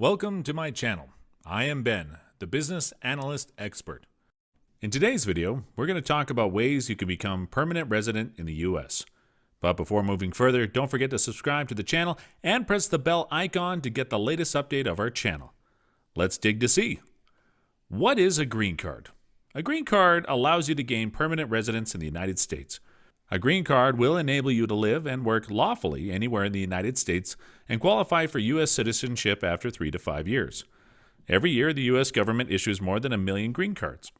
Welcome to my channel. I am Ben, the business analyst expert. In today's video, we're going to talk about ways you can become permanent resident in the US. But before moving further, don't forget to subscribe to the channel and press the bell icon to get the latest update of our channel. Let's dig to see. What is a green card? A green card allows you to gain permanent residence in the United States. A green card will enable you to live and work lawfully anywhere in the United States and qualify for U.S. citizenship after 3 to 5 years. Every year, the U.S. government issues more than 1 million green cards.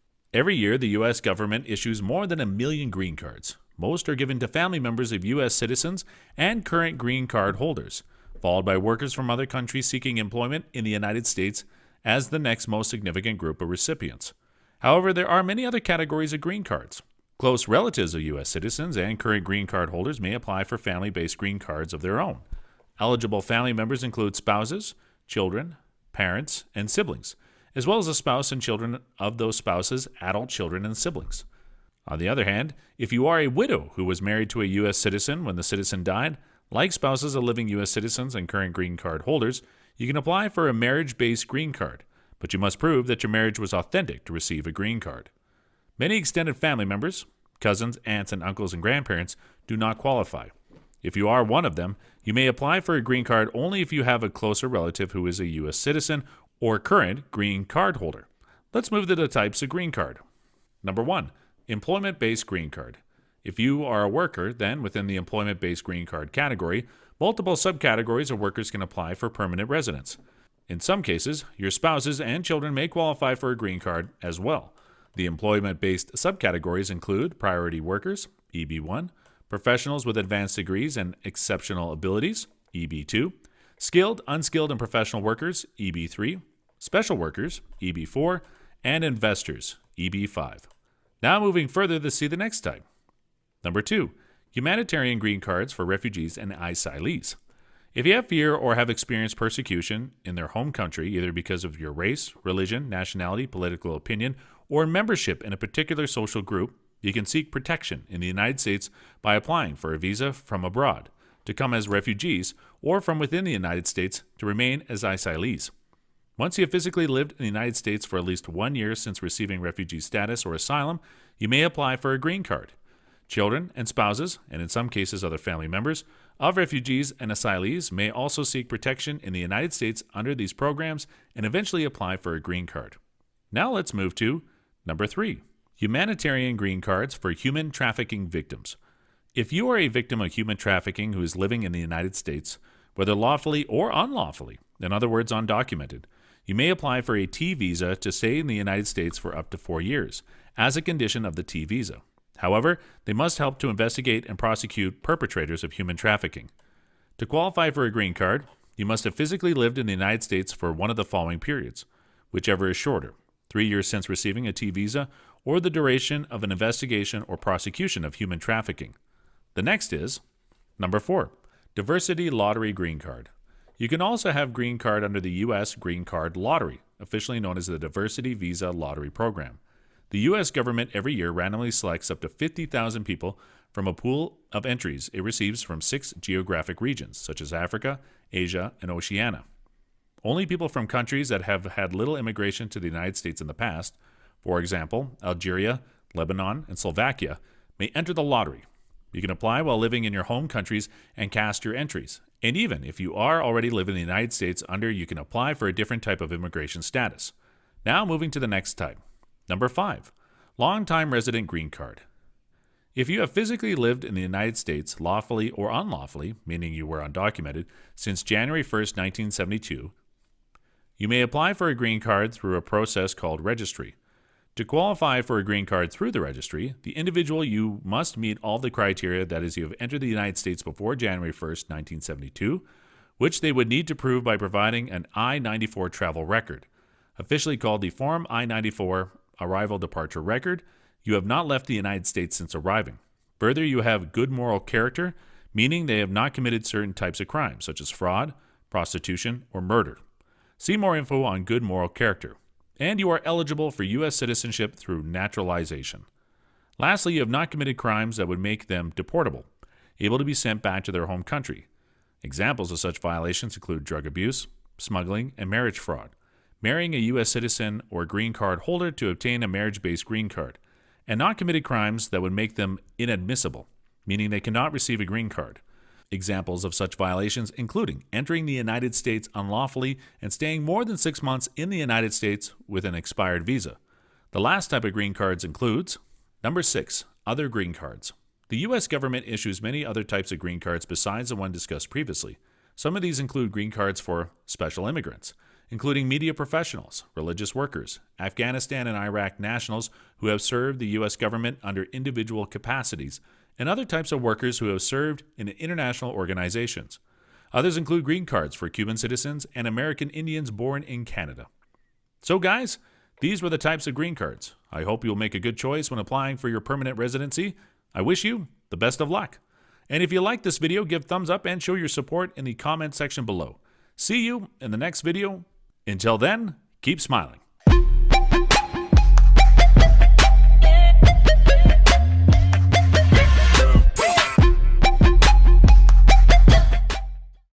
Most are given to family members of U.S. citizens and current green card holders, followed by workers from other countries seeking employment in the United States as the next most significant group of recipients. However, there are many other categories of green cards. Close relatives of U.S. citizens and current green card holders may apply for family-based green cards of their own. Eligible family members include spouses, children, parents, and siblings, as well as the spouse and children of those spouses, adult children, and siblings. On the other hand, if you are a widow who was married to a U.S. citizen when the citizen died, like spouses of living U.S. citizens and current green card holders, you can apply for a marriage-based green card, but you must prove that your marriage was authentic to receive a green card. Many extended family members, cousins, aunts, and uncles and grandparents do not qualify. If you are one of them, you may apply for a green card only if you have a closer relative who is a U.S. citizen or current green card holder. Let's move to the types of green card. Number 1, employment-based green card. If you are a worker, then within the employment-based green card category, multiple subcategories of workers can apply for permanent residence. In some cases, your spouses and children may qualify for a green card as well. The employment-based subcategories include priority workers, EB1, professionals with advanced degrees and exceptional abilities, EB2, skilled, unskilled, and professional workers, EB3, special workers, EB4, and investors, EB5. Now moving further to see the next type. Number 2, humanitarian green cards for refugees and asylees. If you have fear or have experienced persecution in their home country, either because of your race, religion, nationality, political opinion, or membership in a particular social group, you can seek protection in the United States by applying for a visa from abroad, to come as refugees, or from within the United States to remain as asylees. Once you have physically lived in the United States for at least 1 year since receiving refugee status or asylum, you may apply for a green card. Children and spouses, and in some cases other family members, of refugees and asylees may also seek protection in the United States under these programs and eventually apply for a green card. Now let's move to Number 3, humanitarian green cards for human trafficking victims. If you are a victim of human trafficking who is living in the United States, whether lawfully or unlawfully, in other words, undocumented, you may apply for a T visa to stay in the United States for up to 4 years, as a condition of the T visa. However, they must help to investigate and prosecute perpetrators of human trafficking. To qualify for a green card, you must have physically lived in the United States for one of the following periods, whichever is shorter: 3 years since receiving a T visa, or the duration of an investigation or prosecution of human trafficking. The next is Number 4, diversity lottery green card. You can also have green card under the U.S. Green Card Lottery, officially known as the Diversity Visa Lottery Program. The U.S. government every year randomly selects up to 50,000 people from a pool of entries it receives from 6 geographic regions, such as Africa, Asia, and Oceania. Only people from countries that have had little immigration to the United States in the past, for example, Algeria, Lebanon, and Slovakia, may enter the lottery. You can apply while living in your home countries and cast your entries. And even if you are already living in the United States you can apply for a different type of immigration status. Now moving to the next type. Number 5, Longtime-Resident Green Card. If you have physically lived in the United States lawfully or unlawfully, meaning you were undocumented, since January 1st, 1972, you may apply for a green card through a process called registry. To qualify for a green card through the registry, you must meet all the criteria, that is, you have entered the United States before January 1st, 1972, which they would need to prove by providing an I-94 travel record, officially called the Form I-94 Arrival Departure Record. You have not left the United States since arriving. Further, you have good moral character, meaning they have not committed certain types of crimes, such as fraud, prostitution, or murder. See more info on good moral character. And you are eligible for U.S. citizenship through naturalization. Lastly, you have not committed crimes that would make them deportable, able to be sent back to their home country. Examples of such violations include drug abuse, smuggling, and marriage fraud, marrying a U.S. citizen or green card holder to obtain a marriage-based green card, and not committed crimes that would make them inadmissible, meaning they cannot receive a green card. Examples of such violations including entering the United States unlawfully and staying more than 6 months in the United States with an expired visa. The last type of green cards includes number 6, other green cards. The U.S. government issues many other types of green cards besides the one discussed previously. Some of these include green cards for special immigrants, including media professionals, religious workers, Afghanistan and Iraq nationals who have served the U.S. government under individual capacities, and other types of workers who have served in international organizations. Others include green cards for Cuban citizens and American Indians born in Canada. So guys, these were the types of green cards. I hope you'll make a good choice when applying for your permanent residency. I wish you the best of luck. And if you like this video, give thumbs up and show your support in the comment section below. See you in the next video. Until then, keep smiling.